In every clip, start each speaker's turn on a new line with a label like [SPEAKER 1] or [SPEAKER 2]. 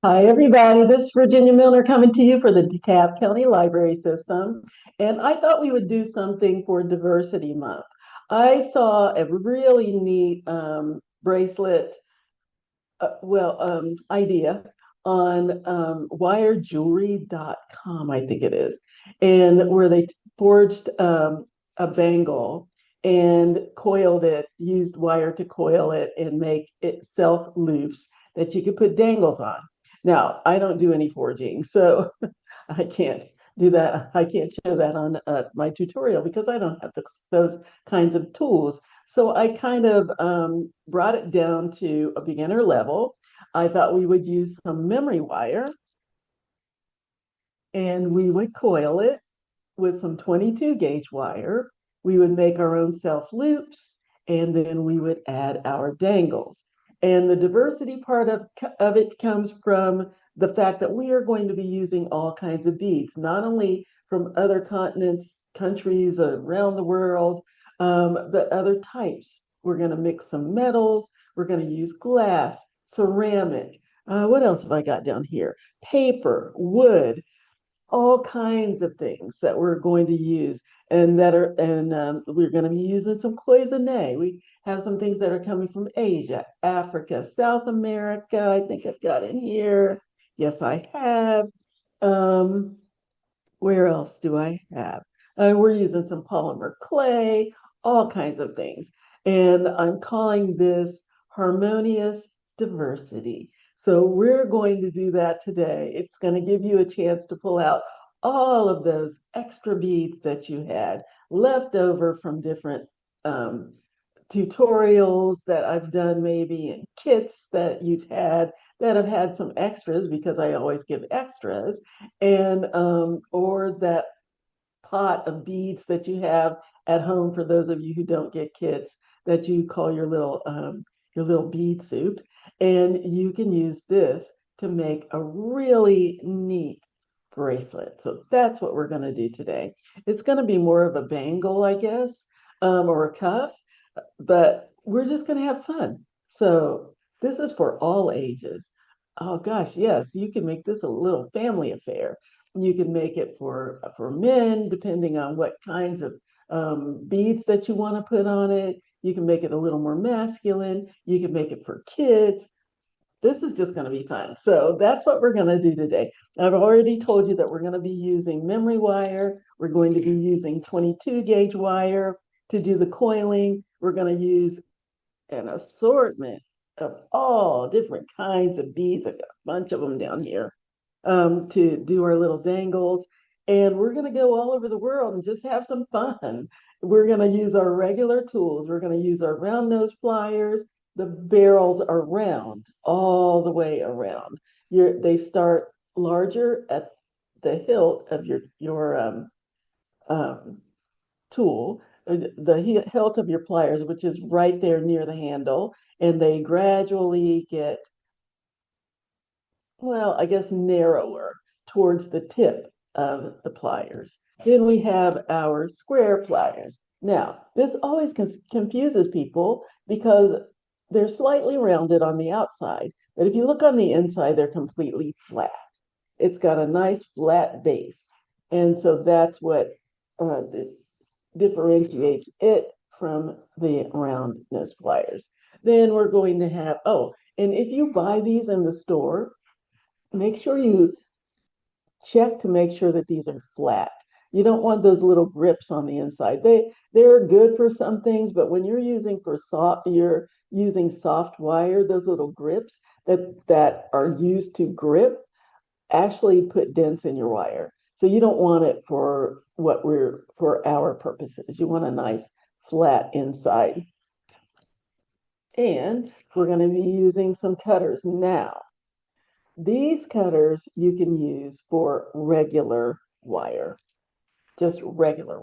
[SPEAKER 1] Hi, everybody. This is Virginia Milner coming to you for the DeKalb County Library System. And I thought we would do something for Diversity Month. I saw a really neat bracelet, idea on wiredjewelry.com, I think it is, and where they forged a bangle and coiled it, used wire to coil it and make it self loops that you could put dangles on. Now, I don't do any forging, so I can't do that. I can't show that on my tutorial because I don't have those kinds of tools. So I kind of brought it down to a beginner level. I thought we would use some memory wire and we would coil it with some 22 gauge wire. We would make our own self loops and then we would add our dangles. And the diversity part of it comes from the fact that we are going to be using all kinds of beads, not only from other continents, countries around the world, but other types. We're going to mix some metals. We're going to use glass, ceramic. What else have I got down here? Paper, wood, all kinds of things that we're going to use and we're going to be using some cloisonne. We have some things that are coming from Asia, Africa, South America. I think I've got in here. Yes, I have. Um, where else do I have? We're using some polymer clay, all kinds of things. And I'm calling this Harmonious Diversity. So we're going to do that today. It's going to give you a chance to pull out all of those extra beads that you had left over from different tutorials that I've done, maybe in kits that you've had that have had some extras because I always give extras, and or that pot of beads that you have at home for those of you who don't get kits that you call your little bead soup, and you can use this to make a really neat bracelet. So that's what we're going to do today. It's going to be more of a bangle, I guess, or a cuff, but we're just going to have fun. So this is for all ages. Oh gosh, yes, you can make this a little family affair. You can make it for men, depending on what kinds of beads that you want to put on it. You can make it a little more masculine. You can make it for kids. This is just going to be fun. So that's what we're going to do today. I've already told you that we're going to be using memory wire. We're going to be using 22 gauge wire to do the coiling. We're going to use an assortment of all different kinds of beads. I've got a bunch of them down here to do our little dangles. And we're going to go all over the world and just have some fun. We're going to use our regular tools. We're going to use our round nose pliers. The barrels are round all the way around. They start larger at the hilt of your um, tool, the hilt of your pliers, which is right there near the handle, and they gradually get, well, I guess narrower towards the tip of the pliers. Then we have our square pliers. Now, this always confuses people because they're slightly rounded on the outside, but if you look on the inside, they're completely flat. It's got a nice flat base. And so that's what uh, differentiates it from the round nose pliers. Then we're going to have, oh, and if you buy these in the store, make sure you check to make sure that these are flat. You don't want those little grips on the inside. They're good for some things, but when you're using soft wire, those little grips that are used to grip actually put dents in your wire. So you don't want it for our purposes. You want a nice flat inside. And we're going to be using some cutters now. These cutters you can use for regular wire, just regular.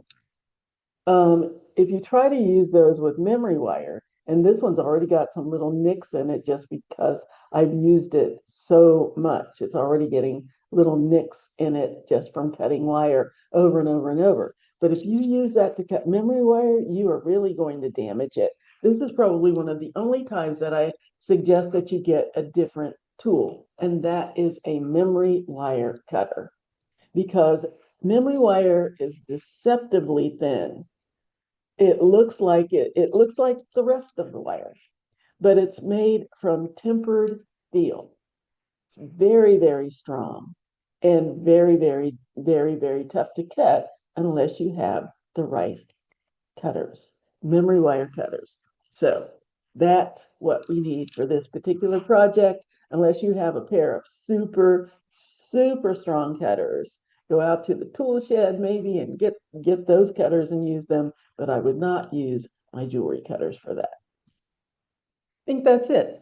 [SPEAKER 1] If you try to use those with memory wire, and this one's already got some little nicks in it just because I've used it so much. It's already getting little nicks in it just from cutting wire over and over and over. But if you use that to cut memory wire, you are really going to damage it. This is probably one of the only times that I suggest that you get a different tool, and that is a memory wire cutter because memory wire is deceptively thin. It looks like the rest of the wire, but it's made from tempered steel. It's very, very strong and very, very, very, very tough to cut unless you have the right cutters, memory wire cutters. So that's what we need for this particular project. Unless you have a pair of super, super strong cutters, go out to the tool shed maybe and get those cutters and use them. But I would not use my jewelry cutters for that. I think that's it.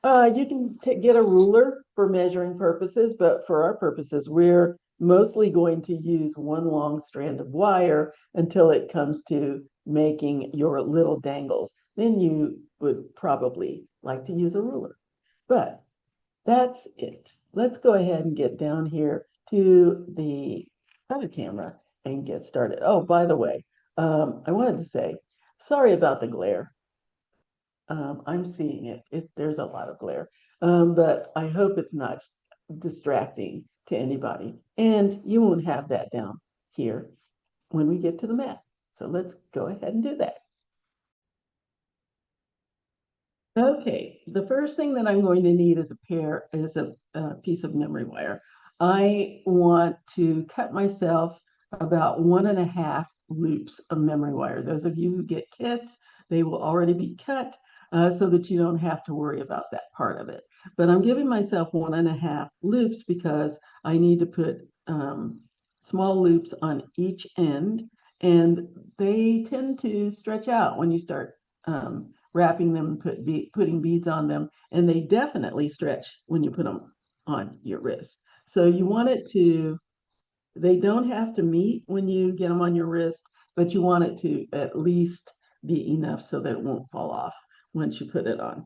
[SPEAKER 1] You can get a ruler for measuring purposes, but for our purposes, we're mostly going to use one long strand of wire until it comes to making your little dangles. Then you would probably like to use a ruler. But that's it. Let's go ahead and get down here to the other camera and get started. Oh, by the way, I wanted to say, sorry about the glare. I'm seeing it. There's a lot of glare, but I hope it's not distracting to anybody. And you won't have that down here when we get to the mat. So let's go ahead and do that. Okay, the first thing that I'm going to need is a piece of memory wire. I want to cut myself about 1.5 loops of memory wire. Those of you who get kits, they will already be cut so that you don't have to worry about that part of it. But I'm giving myself 1.5 loops because I need to put small loops on each end, and they tend to stretch out when you start wrapping them, putting beads on them, and they definitely stretch when you put them on your wrist. So you want it to, they don't have to meet when you get them on your wrist, but you want it to at least be enough so that it won't fall off once you put it on.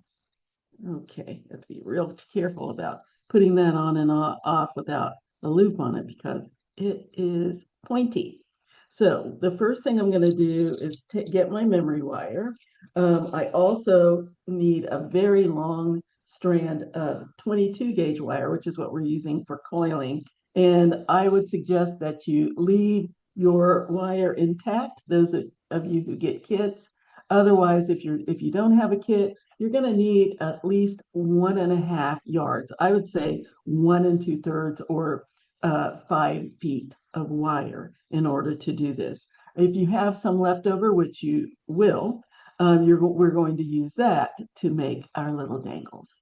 [SPEAKER 1] Okay, have to be real careful about putting that on and off without a loop on it because it is pointy. So the first thing I'm going to do is get my memory wire. I also need a very long strand of 22 gauge wire, which is what we're using for coiling. And I would suggest that you leave your wire intact, those of you who get kits. Otherwise, if you don't have a kit, you're going to need at least 1.5 yards. I would say 1 2/3 or 5 feet of wire in order to do this. If you have some leftover, which you will, we're going to use that to make our little dangles.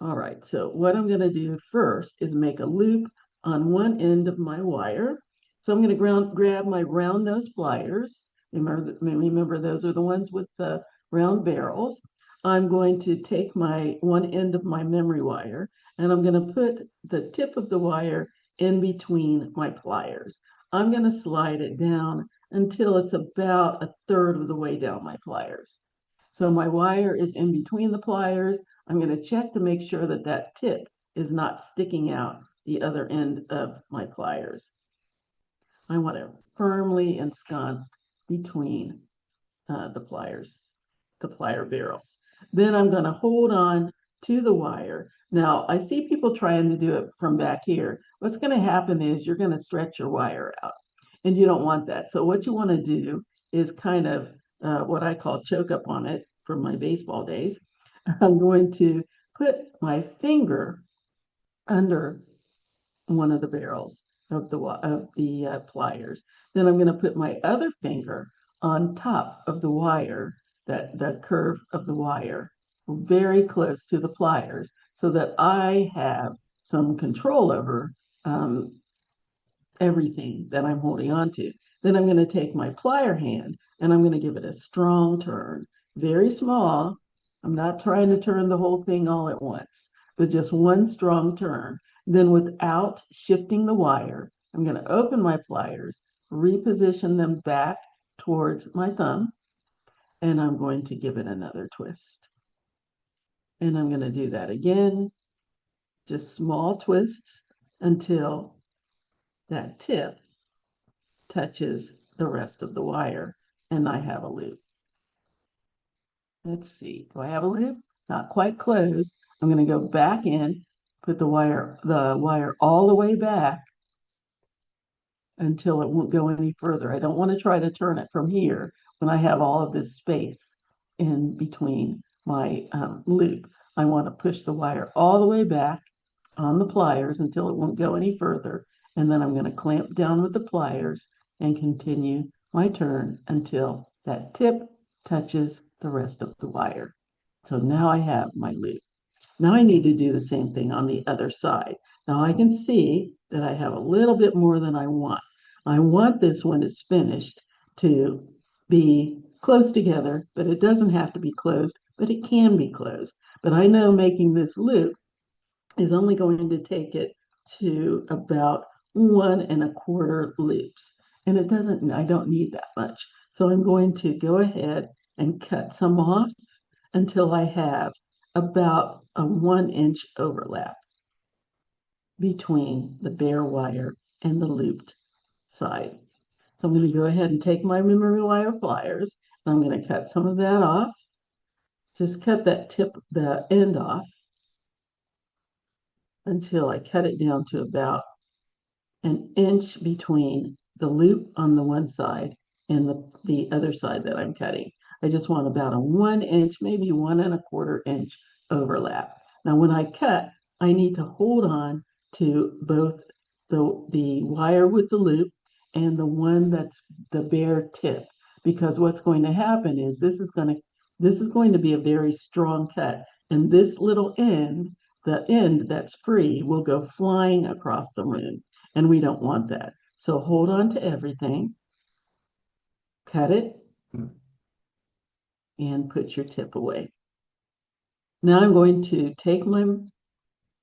[SPEAKER 1] All right, so what I'm going to do first is make a loop on one end of my wire. So I'm going to grab my round nose pliers. Remember, those are the ones with the round barrels. I'm going to take my one end of my memory wire and I'm going to put the tip of the wire in between my pliers. I'm going to slide it down until it's about 1/3 of the way down my pliers. So my wire is in between the pliers. I'm going to check to make sure that that tip is not sticking out the other end of my pliers. I want it firmly ensconced between the pliers, the plier barrels. Then I'm going to hold on to the wire. Now, I see people trying to do it from back here. What's going to happen is you're going to stretch your wire out, and you don't want that. So what you want to do is kind of what I call choke up on it from my baseball days. I'm going to put my finger under one of the barrels of the pliers. Then I'm going to put my other finger on top of the wire, that the curve of the wire, very close to the pliers, so that I have some control over everything that I'm holding on to. Then I'm going to take my plier hand and I'm going to give it a strong turn, very small. I'm not trying to turn the whole thing all at once, but just one strong turn. Then without shifting the wire, I'm going to open my pliers, reposition them back towards my thumb, and I'm going to give it another twist. And I'm going to do that again, just small twists until that tip touches the rest of the wire and I have a loop. Let's see, do I have a loop? Not quite closed. I'm going to go back in put the wire all the way back until it won't go any further. I don't want to try to turn it from here when I have all of this space in between my loop. I want to push the wire all the way back on the pliers until it won't go any further. And then I'm going to clamp down with the pliers and continue my turn until that tip touches the rest of the wire. So now I have my loop. Now I need to do the same thing on the other side. Now I can see that I have a little bit more than I want. I want this when it's finished to be close together, but it doesn't have to be closed, but it can be closed. But I know making this loop is only going to take it to about 1¼ loops. And I don't need that much. So I'm going to go ahead and cut some off until I have about a 1-inch overlap between the bare wire and the looped side. So I'm going to go ahead and take my memory wire pliers, and I'm going to cut some of that off. Just cut the end off until I cut it down to about an inch between the loop on the one side and the other side that I'm cutting. I just want about a 1 inch, maybe 1¼ inch overlap. Now, when I cut, I need to hold on to both the wire with the loop and the one that's the bare tip, because what's going to happen is this is going to be a very strong cut, and this little end, the end that's free, will go flying across the room, and we don't want that. So hold on to everything, cut it, and put your tip away. Now I'm going to take my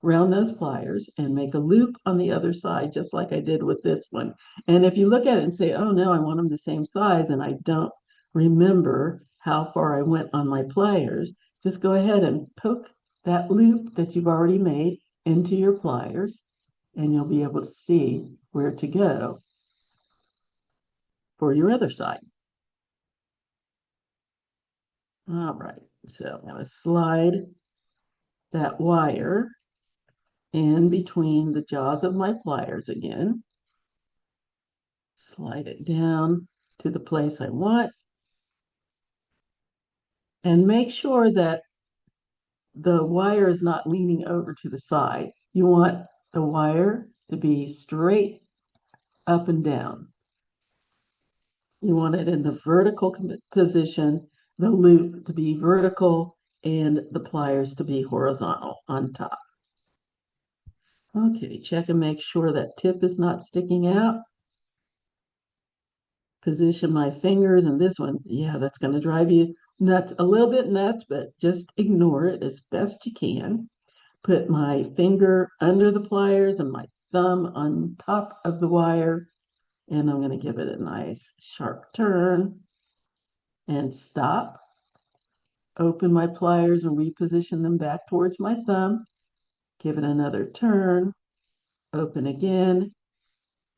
[SPEAKER 1] round nose pliers and make a loop on the other side, just like I did with this one. And if you look at it and say, oh no, I want them the same size, and I don't remember how far I went on my pliers, just go ahead and poke that loop that you've already made into your pliers, and you'll be able to see where to go for your other side. All right, so I'm going to slide that wire in between the jaws of my pliers again. Slide it down to the place I want. And make sure that the wire is not leaning over to the side. You want the wire to be straight up and down. You want it in the vertical position, the loop to be vertical, and the pliers to be horizontal on top. Okay, check and make sure that tip is not sticking out. Position my fingers, and this one, yeah, that's going to drive you nuts, a little bit nuts, but just ignore it as best you can. Put my finger under the pliers and my thumb on top of the wire, and I'm going to give it a nice sharp turn and stop. Open my pliers and reposition them back towards my thumb. Give it another turn, open again,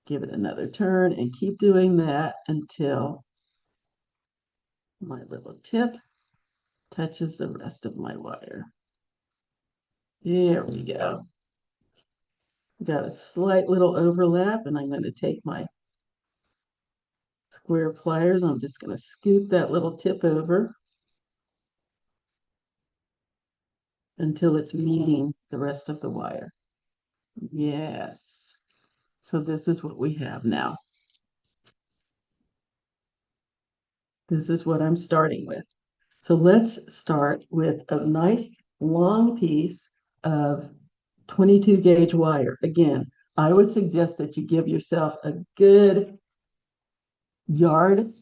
[SPEAKER 1] give it another turn, and keep doing that until my little tip touches the rest of my wire. There we go. Got a slight little overlap, and I'm going to take my square pliers. I'm just going to scoot that little tip over until it's meeting the rest of the wire. Yes. So this is what we have now. This is what I'm starting with. So let's start with a nice long piece of 22 gauge wire. Again, I would suggest that you give yourself a good 1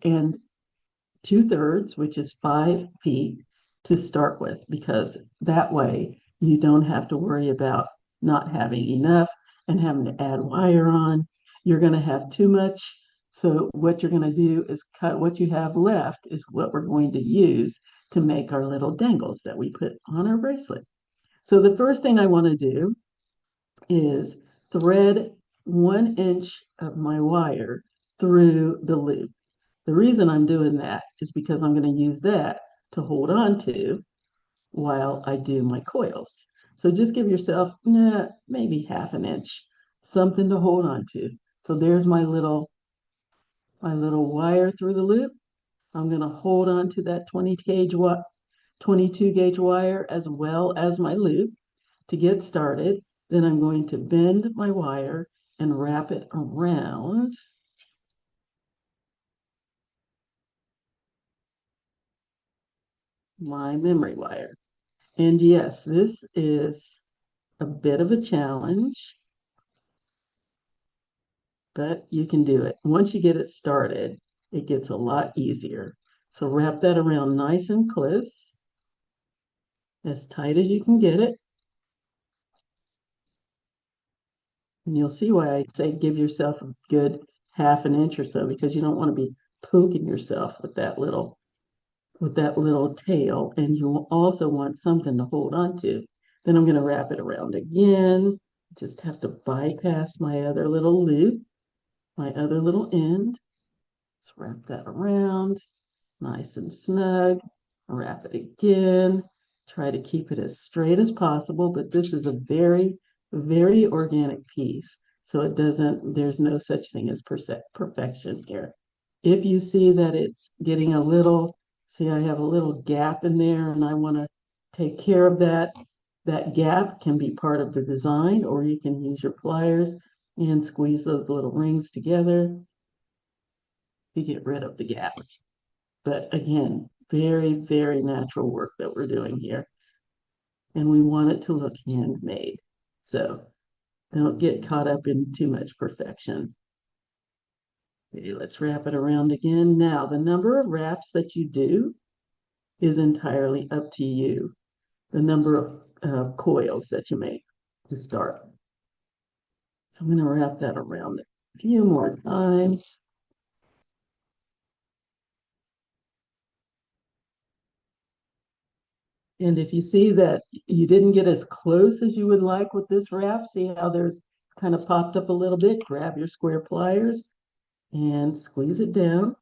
[SPEAKER 1] 2/3, which is 5 feet, to start with, because that way you don't have to worry about not having enough and having to add wire on. You're going to have too much. So what you're going to do is cut what you have left is what we're going to use to make our little dangles that we put on our bracelet. So the first thing I want to do is thread 1 inch of my wire through the loop. The reason I'm doing that is because I'm going to use that to hold on to while I do my coils. So just give yourself maybe half an inch, something to hold on to. So there's my little wire through the loop. I'm going to hold on to that 22 gauge wire as well as my loop to get started. Then I'm going to bend my wire and wrap it around my memory wire. And yes, this is a bit of a challenge, but you can do it. Once you get it started, it gets a lot easier. So wrap that around nice and close, as tight as you can get it. And you'll see why I say give yourself a good half an inch or so, because you don't want to be poking yourself with that little tail, and you also want something to hold on to. Then I'm going to wrap it around again. Just have to bypass my other little loop, my other little end. Let's wrap that around nice and snug. Wrap it again. Try to keep it as straight as possible, but this is a very, very organic piece. So there's no such thing as perfection here. If you see that it's getting see, I have a little gap in there and I want to take care of that. That gap can be part of the design, or you can use your pliers and squeeze those little rings together to get rid of the gap. But again, very, very natural work that we're doing here. And we want it to look handmade. So don't get caught up in too much perfection. Okay, let's wrap it around again. Now, the number of wraps that you do is entirely up to you. The number of coils that you make to start. So I'm going to wrap that around a few more times. And if you see that you didn't get as close as you would like with this wrap, see how there's kind of popped up a little bit, grab your square pliers and squeeze it down.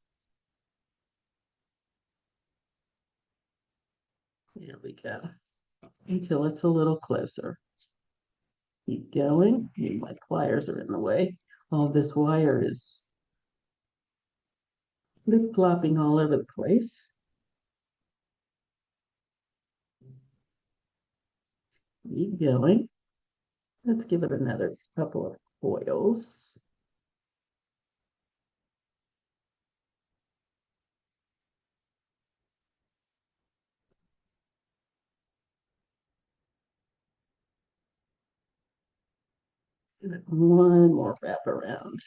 [SPEAKER 1] There we go. Until it's a little closer. Keep going. My pliers are in the way. All this wire is flip-flopping all over the place. Keep going. Let's give it another couple of coils. One more wrap around.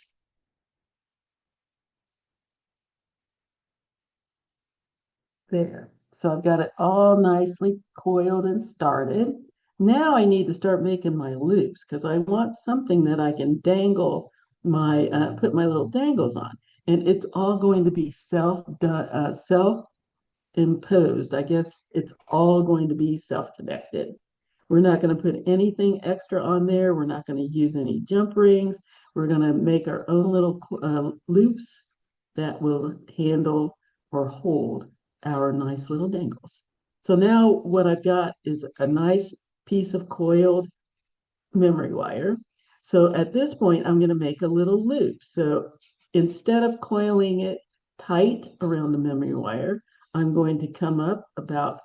[SPEAKER 1] There. So I've got it all nicely coiled and started. Now I need to start making my loops because I want something that I can put my little dangles on. And it's all going to be self imposed. I guess it's all going to be self-connected. We're not going to put anything extra on there. We're not going to use any jump rings. We're going to make our own little loops that will handle or hold our nice little dangles. So now what I've got is a nice piece of coiled memory wire. So at this point, I'm going to make a little loop. So instead of coiling it tight around the memory wire, I'm going to come up about,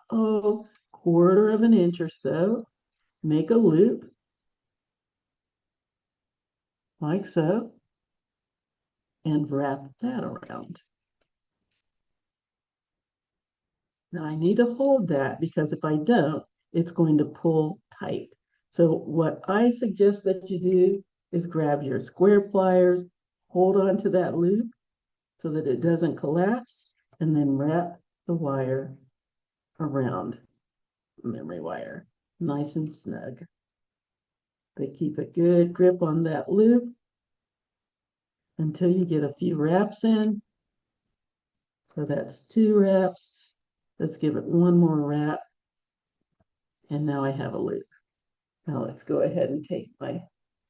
[SPEAKER 1] quarter of an inch or so, make a loop like so, and wrap that around. Now I need to hold that because if I don't, it's going to pull tight. So what I suggest that you do is grab your square pliers, hold on to that loop so that it doesn't collapse, and then wrap the wire around the memory wire, nice and snug. But keep a good grip on that loop until you get a few wraps in. So that's 2 wraps. Let's give it one more wrap. And now I have a loop. Now let's go ahead and take my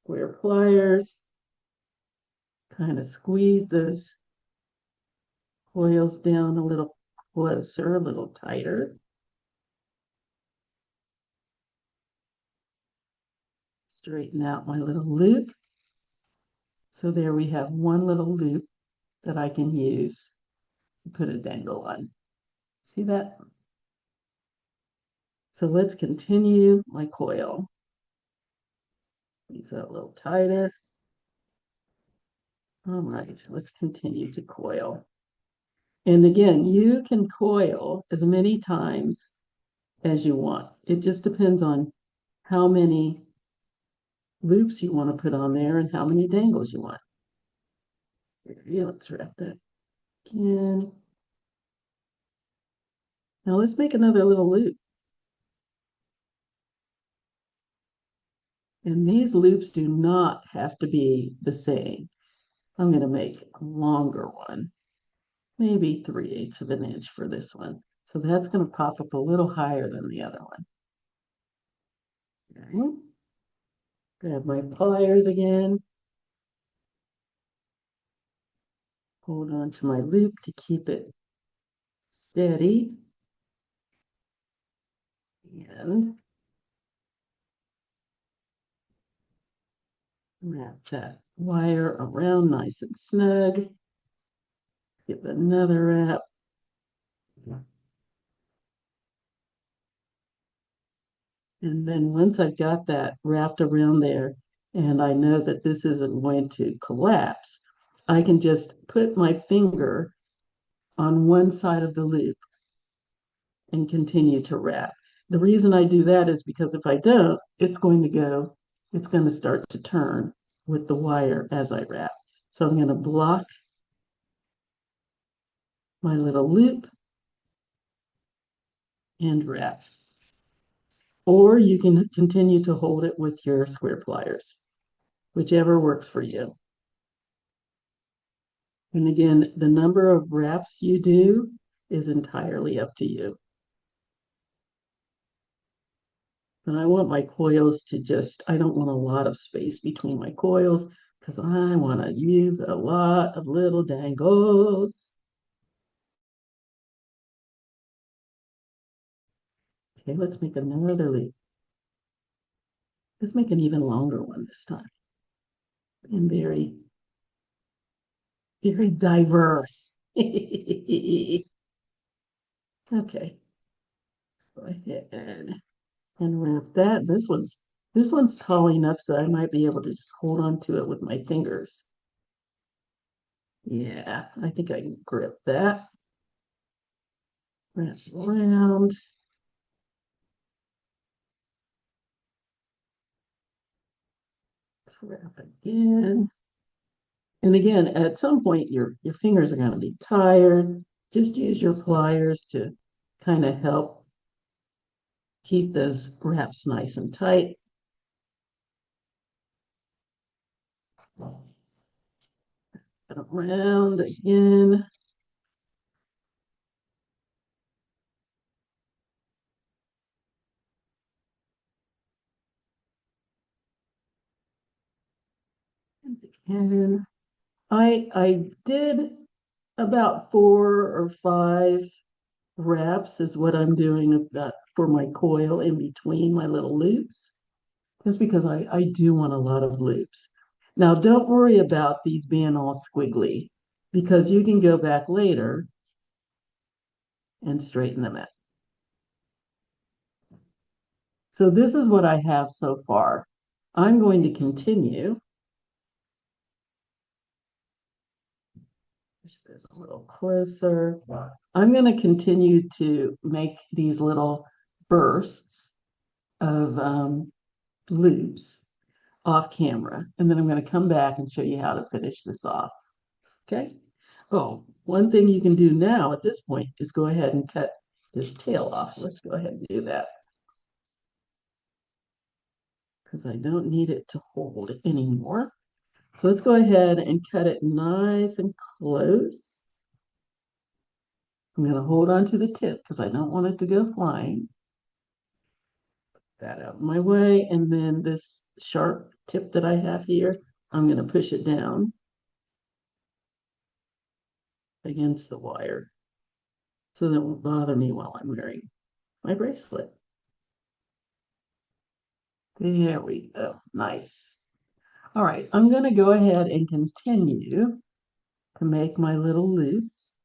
[SPEAKER 1] square pliers, kind of squeeze those coils down a little closer, a little tighter. Straighten out my little loop. So there we have one little loop that I can use to put a dangle on. See that? So let's continue my coil. Squeeze that a little tighter. All right, let's continue to coil. And again, you can coil as many times as you want. It just depends on how many loops you want to put on there and how many dangles you want. Here, let's wrap that again. Now let's make another little loop. And these loops do not have to be the same. I'm going to make a longer one, maybe 3/8 of an inch for this one. So that's going to pop up a little higher than the other one. Okay. Grab my pliers again. Hold on to my loop to keep it steady. And wrap that wire around nice and snug. Give it another wrap. And then once I've got that wrapped around there, and I know that this isn't going to collapse, I can just put my finger on one side of the loop and continue to wrap. The reason I do that is because if I don't, it's going to start to turn with the wire as I wrap. So I'm going to block my little loop and wrap. Or you can continue to hold it with your square pliers, whichever works for you. And again, the number of wraps you do is entirely up to you. And I want my coils to I don't want a lot of space between my coils because I want to use a lot of little dangles. Okay, let's make another loop. Let's make an even longer one this time. And very, very diverse. Okay. So go ahead and wrap that. This one's tall enough so I might be able to just hold on to it with my fingers. Yeah, I think I can grip that. Wrap around. Let's wrap again. And again, at some point your fingers are going to be tired. Just use your pliers to kind of help keep those wraps nice and tight. Around again. And I did about 4 or 5 wraps is what I'm doing for my coil in between my little loops, just because I do want a lot of loops. Now, don't worry about these being all squiggly because you can go back later and straighten them out. So this is what I have so far. I'm going to continue. Push this a little closer. I'm going to continue to make these little bursts of loops off camera, and then I'm going to come back and show you how to finish this off. Okay. Oh, one thing you can do now at this point is go ahead and cut this tail off. Let's go ahead and do that because I don't need it to hold anymore. So let's go ahead and cut it nice and close. I'm going to hold on to the tip because I don't want it to go flying. Put that out of my way. And then this sharp tip that I have here, I'm going to push it down against the wire so that it won't bother me while I'm wearing my bracelet. There we go. Nice. All right, I'm going to go ahead and continue to make my little loops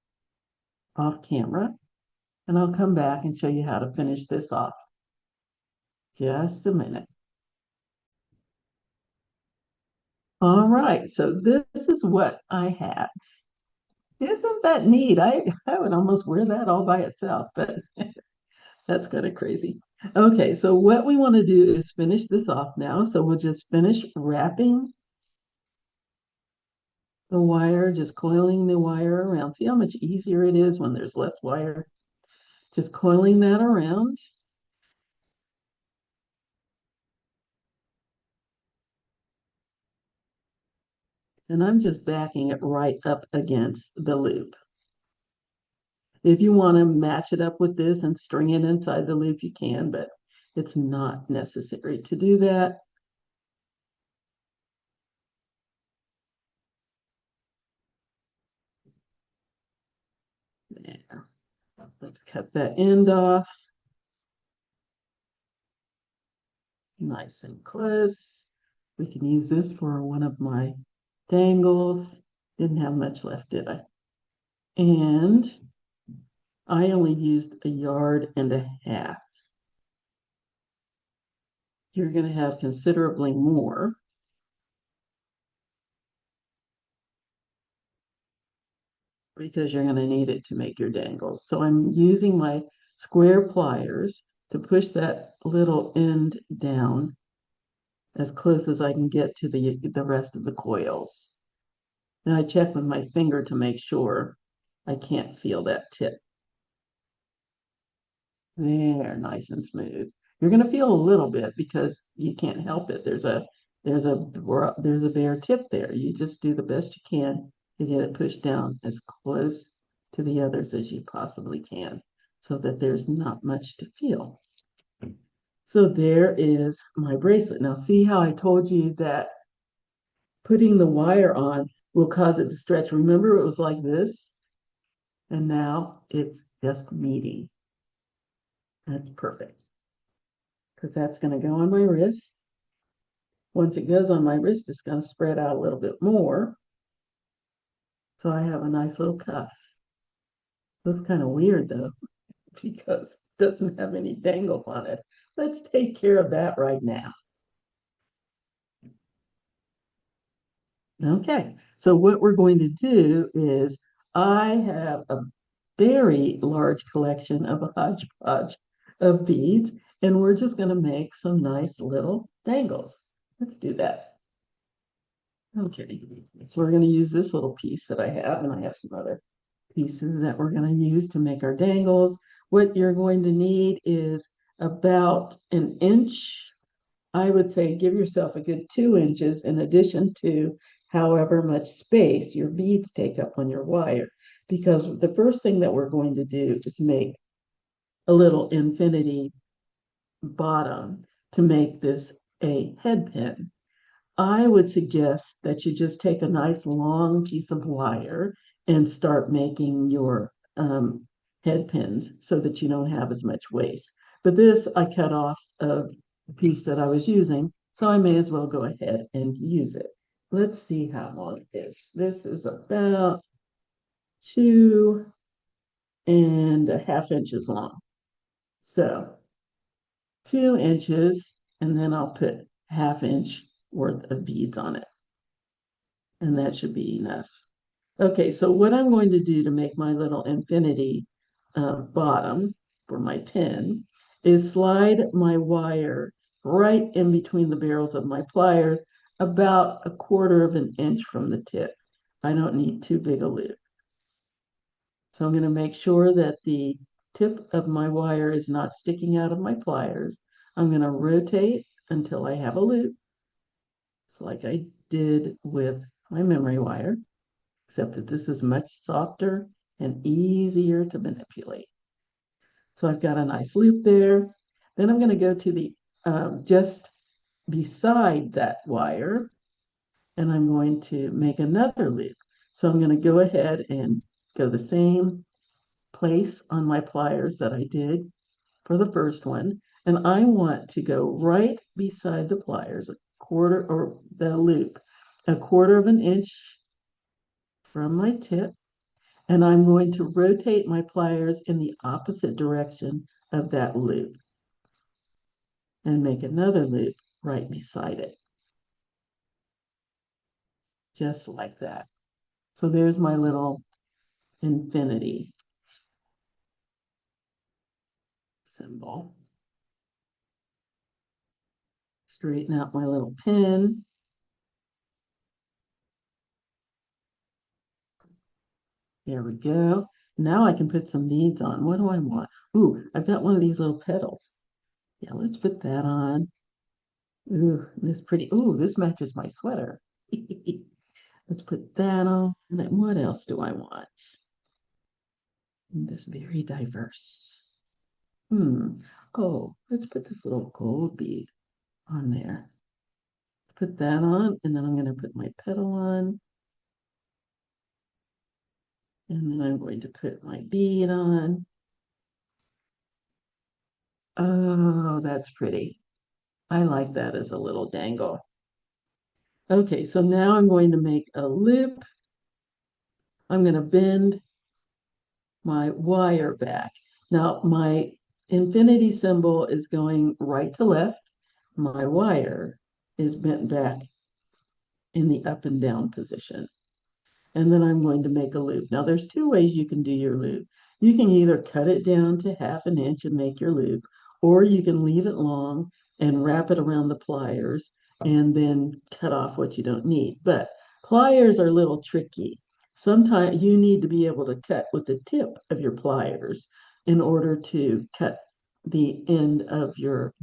[SPEAKER 1] off camera, and I'll come back and show you how to finish this off. Just a minute. All right, so this is what I have. Isn't that neat? I would almost wear that all by itself, but that's kind of crazy. Okay, so what we want to do is finish this off now. So we'll just finish wrapping the wire, just coiling the wire around. See how much easier it is when there's less wire? Just coiling that around. And I'm just backing it right up against the loop. If you want to match it up with this and string it inside the loop, you can, but it's not necessary to do that. There. Let's cut that end off. Nice and close. We can use this for one of my dangles. Didn't have much left, did I? And I only used 1.5 yards. You're going to have considerably more because you're going to need it to make your dangles. So I'm using my square pliers to push that little end down as close as I can get to the rest of the coils. And I check with my finger to make sure I can't feel that tip. There, nice and smooth. You're going to feel a little bit because you can't help it. There's a bare tip there. You just do the best you can to get it pushed down as close to the others as you possibly can so that there's not much to feel. So there is my bracelet. Now see how I told you that putting the wire on will cause it to stretch. Remember it was like this? And now it's just meeting. That's perfect because that's going to go on my wrist. Once it goes on my wrist, it's going to spread out a little bit more. So I have a nice little cuff. Looks kind of weird though, because it doesn't have any dangles on it. Let's take care of that right now. Okay, so what we're going to do is I have a very large collection of a hodgepodge of beads, and we're just going to make some nice little dangles. Let's do that. Okay, so we're going to use this little piece that I have, and I have some other pieces that we're going to use to make our dangles. What you're going to need is about 1 inch. I would say give yourself a good 2 inches in addition to however much space your beads take up on your wire. Because the first thing that we're going to do is make a little infinity bottom to make this a head pin. I would suggest that you just take a nice long piece of wire and start making your head pins so that you don't have as much waste. But this I cut off of the piece that I was using, so I may as well go ahead and use it. Let's see how long it is. This is about 2.5 inches long. So 2 inches, and then I'll put 1/2 inch worth of beads on it. And that should be enough. Okay, so what I'm going to do to make my little infinity bottom for my pin is slide my wire right in between the barrels of my pliers, about 1/4 inch from the tip. I don't need too big a loop. So I'm going to make sure that the tip of my wire is not sticking out of my pliers. I'm going to rotate until I have a loop. It's like I did with my memory wire, except that this is much softer and easier to manipulate. So I've got a nice loop there. Then I'm going to go to the just beside that wire, and I'm going to make another loop. So I'm going to go ahead and go the same place on my pliers that I did for the first one, And I want to go right beside the pliers, a quarter or the loop, a quarter of an inch from my tip. And I'm going to rotate my pliers in the opposite direction of that loop and make another loop right beside it, just like that. So there's my little infinity symbol. Straighten out my little pin. There we go. Now I can put some beads on. What do I want? Ooh, I've got one of these little petals. Yeah, let's put that on. Ooh, this pretty. Ooh, this matches my sweater. Let's put that on. And then what else do I want? This very diverse. Oh, let's put this little gold bead on there. Put that on, and then I'm going to put my petal on. And then I'm going to put my bead on. Oh, that's pretty. I like that as a little dangle. Okay, so now I'm going to make a loop. I'm going to bend my wire back. Now, my infinity symbol is going right to left. My wire is bent back in the up and down position. And then I'm going to make a loop. Now, there's two ways you can do your loop. You can either cut it down to 1/2 inch and make your loop, or you can leave it long and wrap it around the pliers and then cut off what you don't need. But pliers are a little tricky. Sometimes you need to be able to cut with the tip of your pliers in order to cut the end of your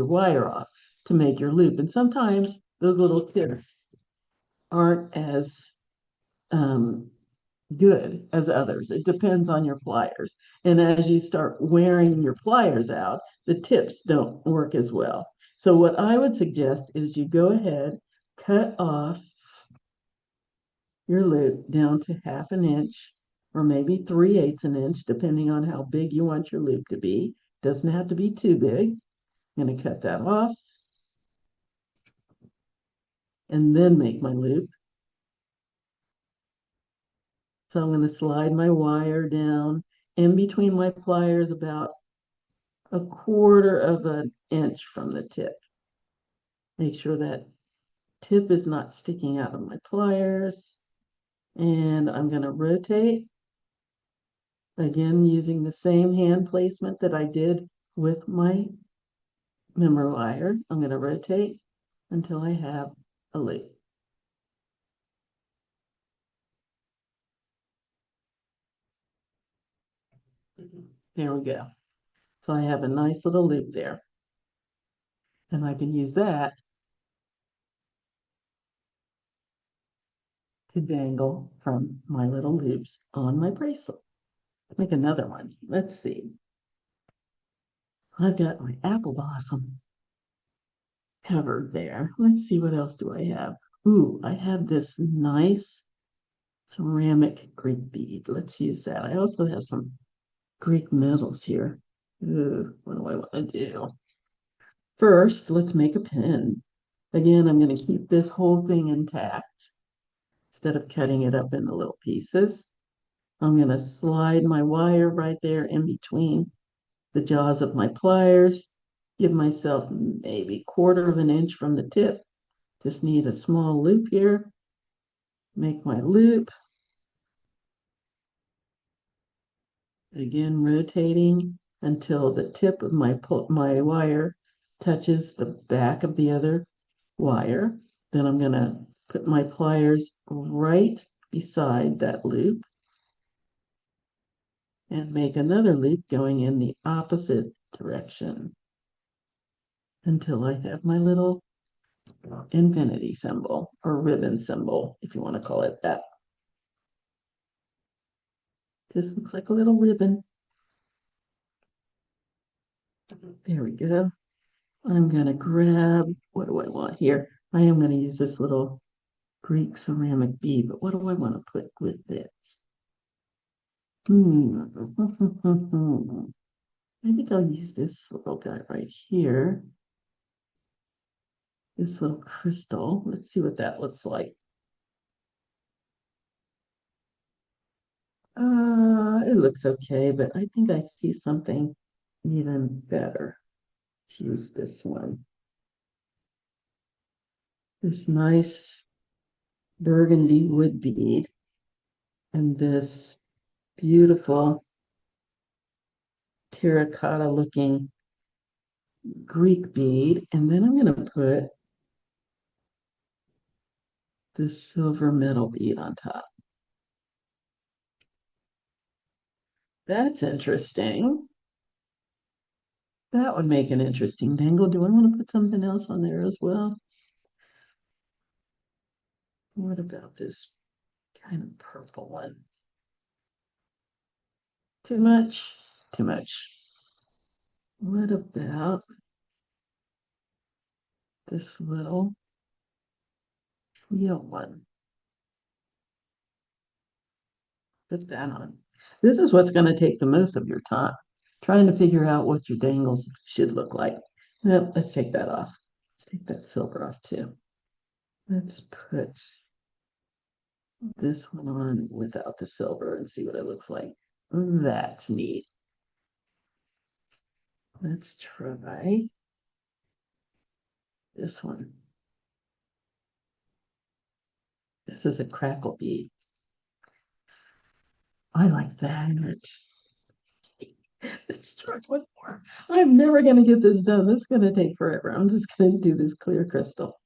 [SPEAKER 1] wire off to make your loop. And sometimes those little tips aren't as um, good as others. It depends on your pliers. And as you start wearing your pliers out, the tips don't work as well. So what I would suggest is you go ahead, cut off your loop down to 1/2 inch or maybe 3/8 an inch, depending on how big you want your loop to be. Doesn't have to be too big. I'm going to cut that off and then make my loop. So I'm going to slide my wire down in between my pliers about a quarter of an inch from the tip. Make sure that tip is not sticking out of my pliers. And I'm going to rotate, again, using the same hand placement that I did with my member wire. I'm going to rotate until I have a loop. There we go. So I have a nice little loop there. And I can use that to dangle from my little loops on my bracelet. Make another one. Let's see. I've got my apple blossom covered there. Let's see, what else do I have? Ooh, I have this nice ceramic Greek bead. Let's use that. I also have some Greek metals here. Ooh, what do I want to do? First, let's make a pin. Again, I'm going to keep this whole thing intact instead of cutting it up into little pieces. I'm going to slide my wire right there in between the jaws of my pliers. Give myself maybe 1/4 of an inch from the tip. Just need a small loop here. Make my loop. Again, rotating until the tip of my wire touches the back of the other wire. Then I'm going to put my pliers right beside that loop and make another loop going in the opposite direction until I have my little infinity symbol or ribbon symbol, if you want to call it that. Just looks like a little ribbon. There we go. I'm going to grab, what do I want here? I am going to use this little Greek ceramic bead, but what do I want to put with this? I think I'll use this little guy right here, this little crystal. Let's see what that looks like. It looks okay, but I think I see something even better. Let's use this one. This nice burgundy wood bead and this beautiful terracotta looking Greek bead. And then I'm going to put this silver metal bead on top. That's interesting. That would make an interesting dangle. Do I want to put something else on there as well? What about this kind of purple one? Too much? Too much. What about this little teal one? Put that on. This is what's going to take the most of your time, trying to figure out what your dangles should look like. Now, let's take that off. Let's take that silver off too. Let's put this one on without the silver and see what it looks like. That's neat. Let's try this one. This is a crackle bead. I like that. Let's try one more. I'm never going to get this done. This is going to take forever. I'm just going to do this clear crystal.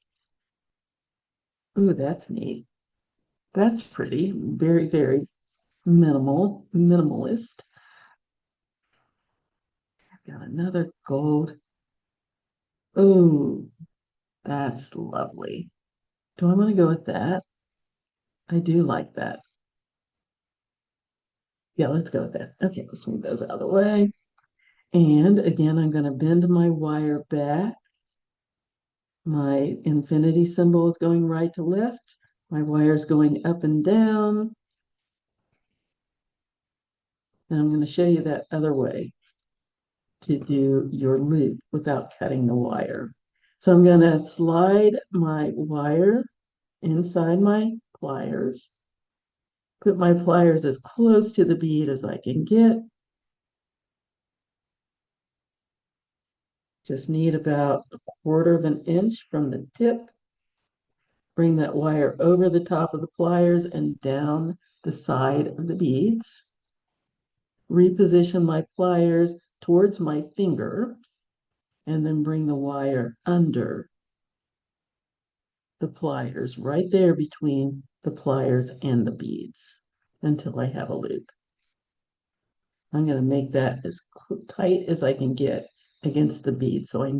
[SPEAKER 1] Ooh, that's neat. That's pretty. Very, very minimalist. I've got another gold. Oh, that's lovely. Do I want to go with that? I do like that. Yeah, let's go with that. Okay, let's move those out of the way. And again, I'm going to bend my wire back. My infinity symbol is going right to left. My wire is going up and down. And I'm going to show you that other way to do your loop without cutting the wire. So I'm going to slide my wire inside my pliers, put my pliers as close to the bead as I can get. Just need about 1/4 of an inch from the tip. Bring that wire over the top of the pliers and down the side of the beads. Reposition my pliers towards my finger and then bring the wire under the pliers, right there between the pliers and the beads until I have a loop. I'm going to make that as tight as I can get against the bead, so I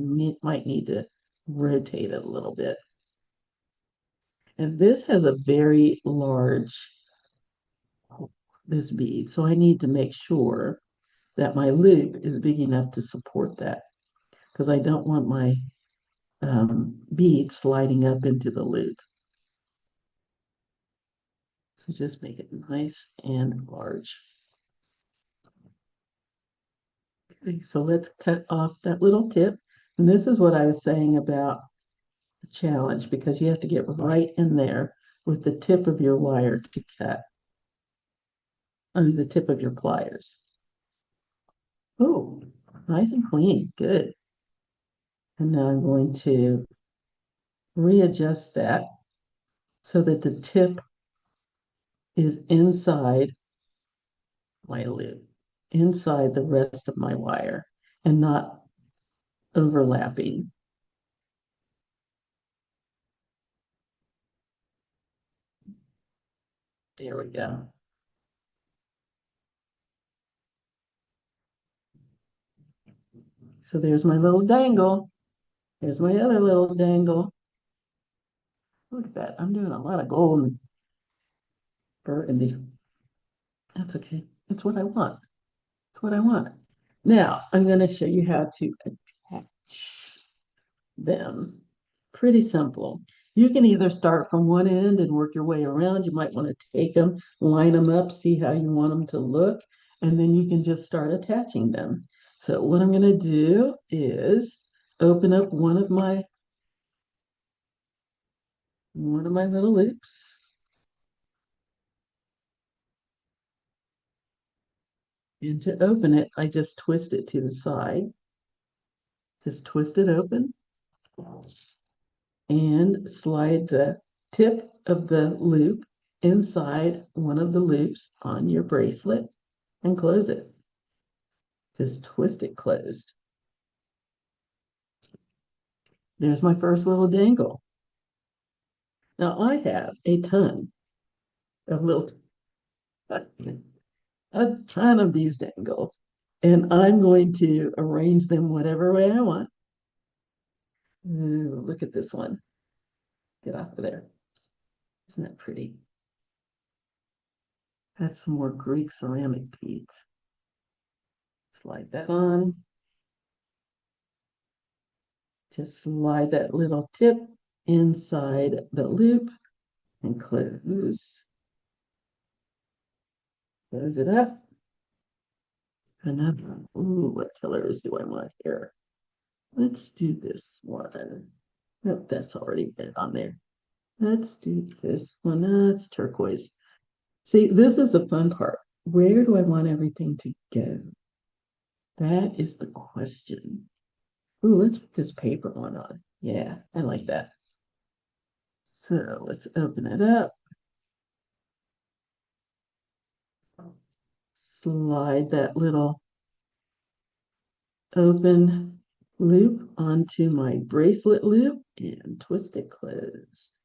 [SPEAKER 1] might need to rotate it a little bit. And this has a very large, this bead, so I need to make sure that my loop is big enough to support that because I don't want my bead sliding up into the loop. So just make it nice and large. Okay, so let's cut off that little tip. And this is what I was saying about the challenge, because you have to get right in there with the tip of your wire to cut, under the tip of your pliers. Oh, nice and clean, good. And now I'm going to readjust that so that the tip is inside my loop, inside the rest of my wire, and not overlapping. There we go. So there's my little dangle. There's my other little dangle. Look at that. I'm doing a lot of gold and burgundy. That's okay. That's what I want. That's what I want. Now, I'm going to show you how to attach them. Pretty simple. You can either start from one end and work your way around. You might want to take them, line them up, see how you want them to look, and then you can just start attaching them. So what I'm going to do is open up one of my little loops. And to open it, I just twist it to the side. Just twist it open and slide the tip of the loop inside one of the loops on your bracelet and close it. Just twist it closed. There's my first little dangle. Now I have a ton of little, a ton of these dangles, and I'm going to arrange them whatever way I want. Ooh, look at this one. Get off of there. Isn't that pretty? That's some more Greek ceramic beads. Slide that on. Just slide that little tip inside the loop and close. Close it up. Another. Ooh, what colors do I want here? Let's do this one. Nope, that's already been on there. Let's do this one. That's turquoise. See, this is the fun part. Where do I want everything to go? That is the question. Ooh, let's put this paper one on. Yeah, I like that. So let's open it up. Slide that little open loop onto my bracelet loop and twist it closed.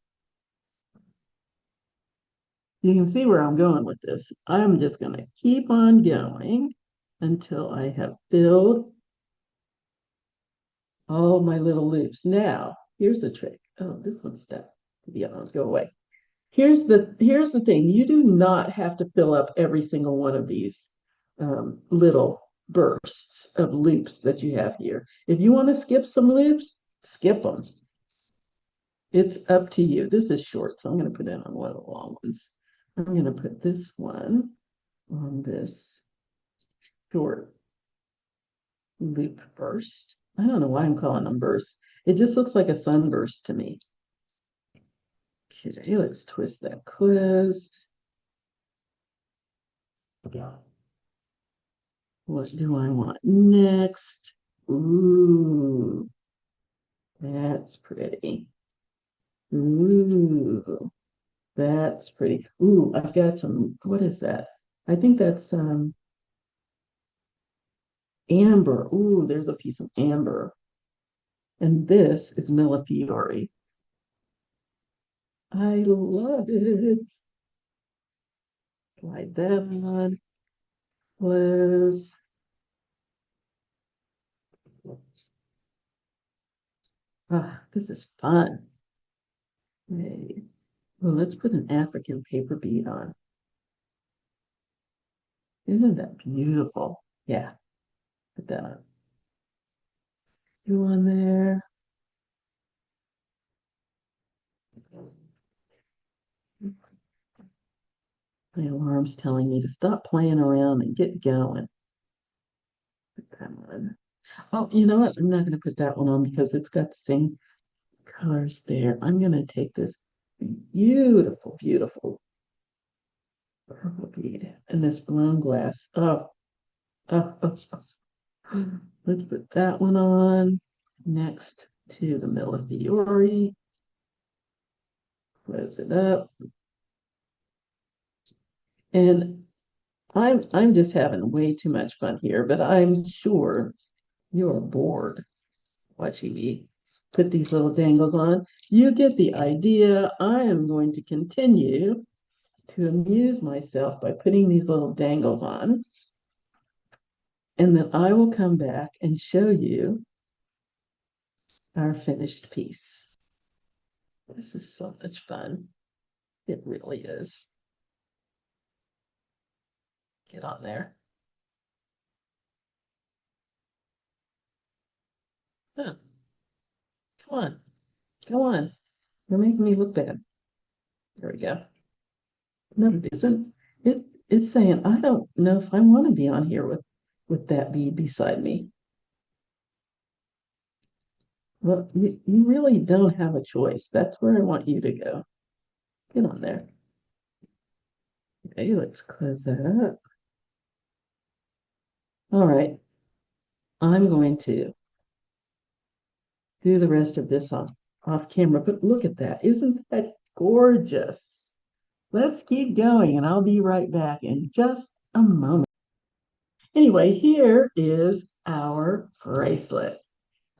[SPEAKER 1] You can see where I'm going with this. I'm just going to keep on going until I have filled all my little loops. Now, here's the trick. Oh, this one's stuck. The other ones go away. Here's the thing. You do not have to fill up every single one of these little bursts of loops that you have here. If you want to skip some loops, skip them. It's up to you. This is short, so I'm going to put it on one of the long ones. I'm going to put this one on this short loop burst. I don't know why I'm calling them bursts. It just looks like a sunburst to me. Okay, let's twist that closed. What do I want next? Ooh, that's pretty. Ooh, that's pretty. Ooh, I've got some, what is that? I think that's amber. Ooh, there's a piece of amber. And this is Millefiori. I love it. Slide that on, close. Ah, this is fun. Hey. Well, let's put an African paper bead on. Isn't that beautiful? Yeah, put that on. You on there. My alarm's telling me to stop playing around and get going. Put that on. Oh, you know what? I'm not going to put that one on because it's got the same colors there. I'm going to take this beautiful, beautiful purple bead and this blown glass. Oh. Let's put that one on next to the Millefiori. Close it up. And I'm just having way too much fun here, but I'm sure you're bored watching me put these little dangles on. You get the idea. I am going to continue to amuse myself by putting these little dangles on. And then I will come back and show you our finished piece. This is so much fun. It really is. Get on there. Huh. Come on. Come on. You're making me look bad. There we go. No, it isn't. It's saying, I don't know if I want to be on here with with that bead beside me. Well, you really don't have a choice. That's where I want you to go. Get on there. Okay, let's close that up. All right, I'm going to do the rest of this off camera, but look at that. Isn't that gorgeous? Let's keep going, and I'll be right back in just a moment. Anyway, here is our bracelet.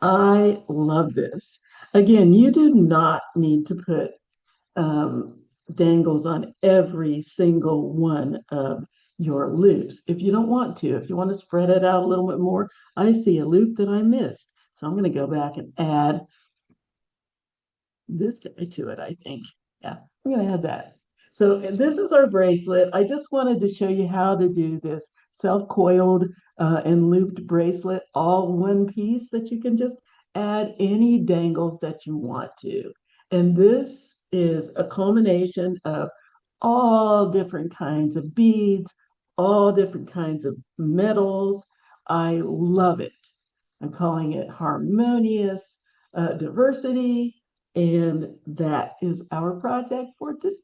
[SPEAKER 1] I love this. Again, you do not need to put dangles on every single one of your loops. If you don't want to, if you want to spread it out a little bit more, I see a loop that I missed. So I'm going to go back and add this to it, I think. Yeah, I'm going to add that. So this is our bracelet. I just wanted to show you how to do this self-coiled and looped bracelet, all one piece that you can just add any dangles that you want to. And this is a culmination of all different kinds of beads, all different kinds of metals. I love it. I'm calling it Harmonious Diversity. And that is our project for today.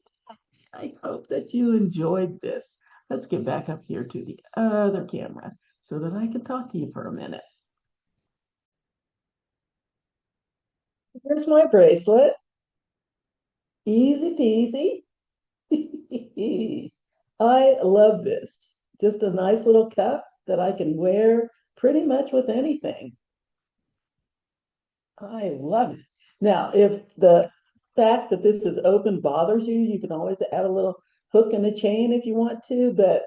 [SPEAKER 1] I hope that you enjoyed this. Let's get back up here to the other camera so that I can talk to you for a minute. Here's my bracelet. Easy peasy. I love this. Just a nice little cup that I can wear pretty much with anything. I love it. Now, if the fact that this is open bothers you, you can always add a little hook and a chain if you want to, but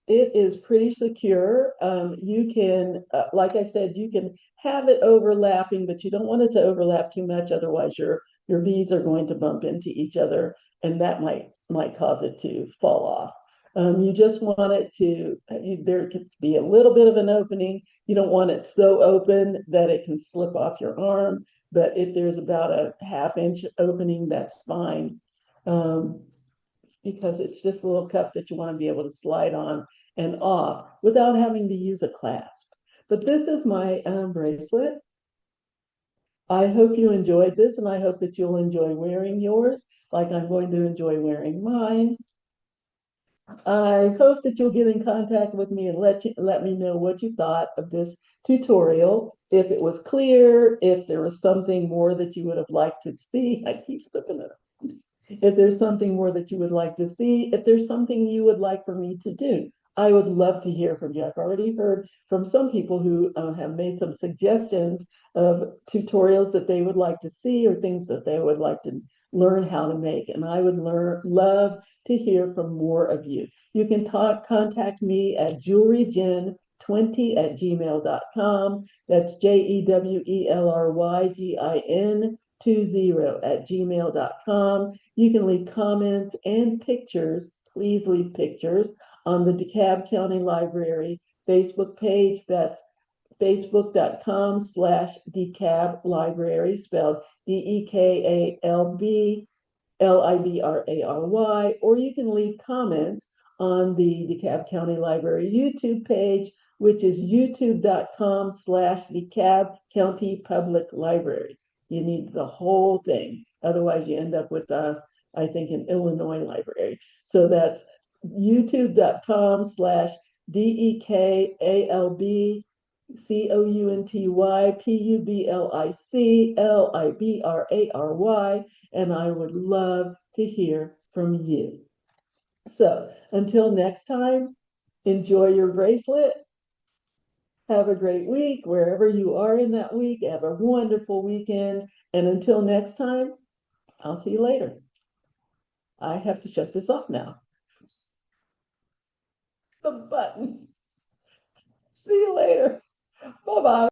[SPEAKER 1] it is pretty secure. You can, like I said, you can have it overlapping, but you don't want it to overlap too much. Otherwise, your beads are going to bump into each other, and that might cause it to fall off. You just want it to, there could be a little bit of an opening. You don't want it so open that it can slip off your arm, but if there's about a half-inch opening, that's fine. Because it's just a little cup that you want to be able to slide on and off without having to use a clasp. But this is my bracelet. I hope you enjoyed this, and I hope that you'll enjoy wearing yours like I'm going to enjoy wearing mine. I hope that you'll get in contact with me and let me know what you thought of this tutorial. If it was clear, if there was something more that you would have liked to see. I keep slipping it. If there's something more that you would like to see, if there's something you would like for me to do, I would love to hear from you. I've already heard from some people who have made some suggestions of tutorials that they would like to see or things that they would like to learn how to make. And I would love to hear from more of you. You can contact me at jewelrygin20@gmail.com. That's JEWELRYGIN20@gmail.com. You can leave comments and pictures. Please leave pictures on the DeKalb County Library Facebook page. That's facebook.com/DeKalb Library, spelled DeKalb or you can leave comments on the DeKalb County Library YouTube page, which is youtube.com/DeKalb County Public Library. You need the whole thing. Otherwise, you end up with, I think, an Illinois library. So that's youtube.com/DeKalb COUNTYPUBLICLIBRARY, and I would love to hear from you. So until next time, enjoy your bracelet. Have a great week wherever you are in that week. Have a wonderful weekend. And until next time, I'll see you later. I have to shut this off now. The button. See you later. Bye-bye.